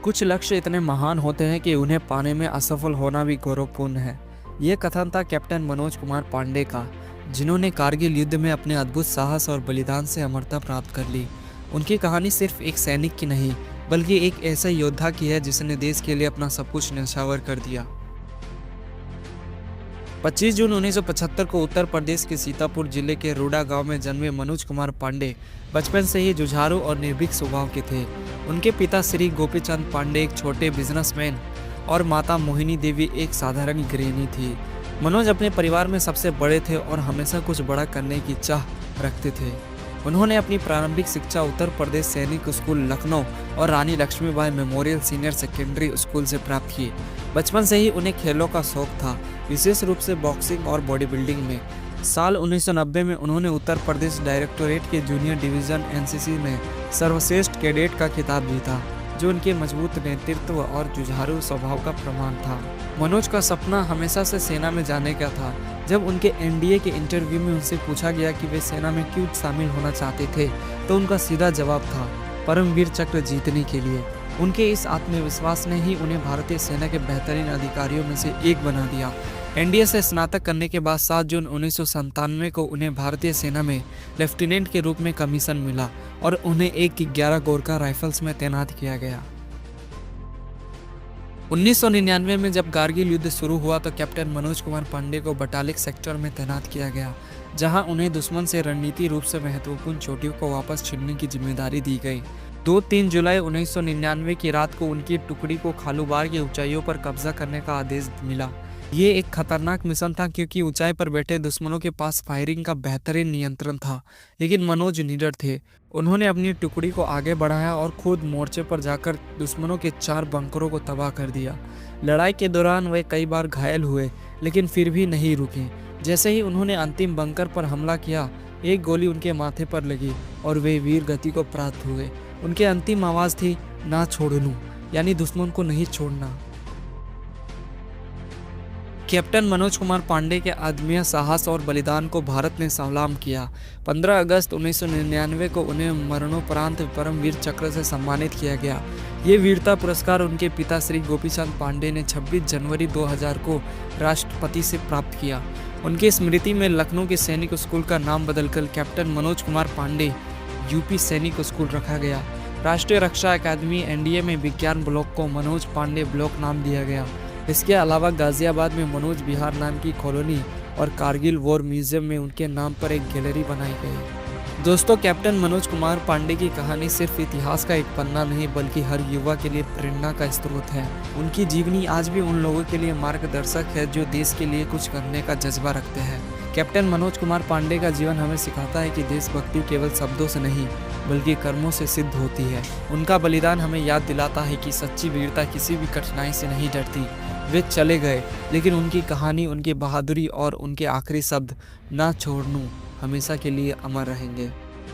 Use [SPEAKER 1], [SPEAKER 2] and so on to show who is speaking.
[SPEAKER 1] कुछ लक्ष्य इतने महान होते हैं कि उन्हें पाने में असफल होना भी गौरवपूर्ण है। ये कथन था कैप्टन मनोज कुमार पांडे का, जिन्होंने कारगिल युद्ध में अपने अद्भुत साहस और बलिदान से अमरता प्राप्त कर ली। उनकी कहानी सिर्फ एक सैनिक की नहीं, बल्कि एक ऐसे योद्धा की है जिसने देश के लिए अपना सब कुछ न्यौछावर कर दिया। 25 जून 1975 को उत्तर प्रदेश के सीतापुर जिले के रूडा गांव में जन्मे मनोज कुमार पांडे बचपन से ही जुझारू और निर्भीक स्वभाव के थे। उनके पिता श्री गोपीचंद पांडे एक छोटे बिजनेसमैन और माता मोहिनी देवी एक साधारण गृहिणी थी। मनोज अपने परिवार में सबसे बड़े थे और हमेशा कुछ बड़ा करने की चाह रखते थे। उन्होंने अपनी प्रारंभिक शिक्षा उत्तर प्रदेश सैनिक स्कूल लखनऊ और Rani Lakshmibai memorial senior secondary school से प्राप्त की। बचपन से ही उन्हें खेलों का शौक था, विशेष रूप से बॉक्सिंग और बॉडी बिल्डिंग में। साल 1990 में उन्होंने उत्तर प्रदेश डायरेक्टोरेट के जूनियर डिवीजन एनसीसी में सर्वश्रेष्ठ कैडेट का खिताब जीता, जो उनके मजबूत नेतृत्व और जुझारू स्वभाव का प्रमाण था। मनोज का सपना हमेशा से सेना में जाने का था। जब उनके एनडीए के इंटरव्यू में उनसे पूछा गया कि वे सेना में क्यों शामिल होना चाहते थे, तो उनका सीधा जवाब था, परमवीर चक्र जीतने के लिए। उनके इस आत्मविश्वास ने ही उन्हें भारतीय सेना के बेहतरीन अधिकारियों में से एक बना दिया। एनडीए से स्नातक करने के बाद 7 जून 1997 को उन्हें भारतीय सेना में लेफ्टिनेंट के रूप में कमीशन मिला और उन्हें 111 गोरखा राइफल्स में तैनात किया गया। 1999 में जब कारगिल युद्ध शुरू हुआ तो कैप्टन मनोज कुमार पांडे को बटालिक सेक्टर में तैनात किया गया, जहां उन्हें दुश्मन से रणनीतिक रूप से महत्वपूर्ण चोटियों को वापस छीनने की जिम्मेदारी दी गई। 2-3 जुलाई 1999 की रात को उनकी टुकड़ी को खालूबार की ऊंचाइयों पर कब्जा करने का आदेश मिला। ये एक खतरनाक मिशन था क्योंकि ऊंचाई पर बैठे दुश्मनों के पास फायरिंग का बेहतरीन नियंत्रण था, लेकिन मनोज निडर थे। उन्होंने अपनी टुकड़ी को आगे बढ़ाया और खुद मोर्चे पर जाकर दुश्मनों के 4 बंकरों को तबाह कर दिया। लड़ाई के दौरान वे कई बार घायल हुए, लेकिन फिर भी नहीं रुके। जैसे ही उन्होंने अंतिम बंकर पर हमला किया, एक गोली उनके माथे पर लगी और वे वीर गति को प्राप्त हुए। उनकी अंतिम आवाज़ थी, ना छोड़नू, यानी दुश्मन को नहीं छोड़ना। कैप्टन मनोज कुमार पांडे के अदम्य साहस और बलिदान को भारत ने सलाम किया। 15 अगस्त 1999 को उन्हें मरणोपरांत परमवीर चक्र से सम्मानित किया गया। ये वीरता पुरस्कार उनके पिता श्री गोपीचंद पांडे ने 26 जनवरी 2000 को राष्ट्रपति से प्राप्त किया। उनकी स्मृति में लखनऊ के सैनिक स्कूल का नाम बदलकर कैप्टन मनोज कुमार पांडे यूपी सैनिक स्कूल रखा गया। राष्ट्रीय रक्षा अकादमी एनडीए में विज्ञान ब्लॉक को मनोज पांडे ब्लॉक नाम दिया गया। इसके अलावा गाजियाबाद में मनोज विहार नाम की कॉलोनी और कारगिल वॉर म्यूजियम में उनके नाम पर एक गैलरी बनाई गई। दोस्तों, कैप्टन मनोज कुमार पांडे की कहानी सिर्फ इतिहास का एक पन्ना नहीं, बल्कि हर युवा के लिए प्रेरणा का स्रोत है। उनकी जीवनी आज भी उन लोगों के लिए मार्गदर्शक है जो देश के लिए कुछ करने का जज्बा रखते हैं। कैप्टन मनोज कुमार पांडे का जीवन हमें सिखाता है कि देशभक्ति केवल शब्दों से नहीं, बल्कि कर्मों से सिद्ध होती है। उनका बलिदान हमें याद दिलाता है कि सच्ची वीरता किसी भी कठिनाई से नहीं डरती। वे चले गए, लेकिन उनकी कहानी, उनकी बहादुरी और उनके आखिरी शब्द, ना छोड़नू, हमेशा के लिए अमर रहेंगे।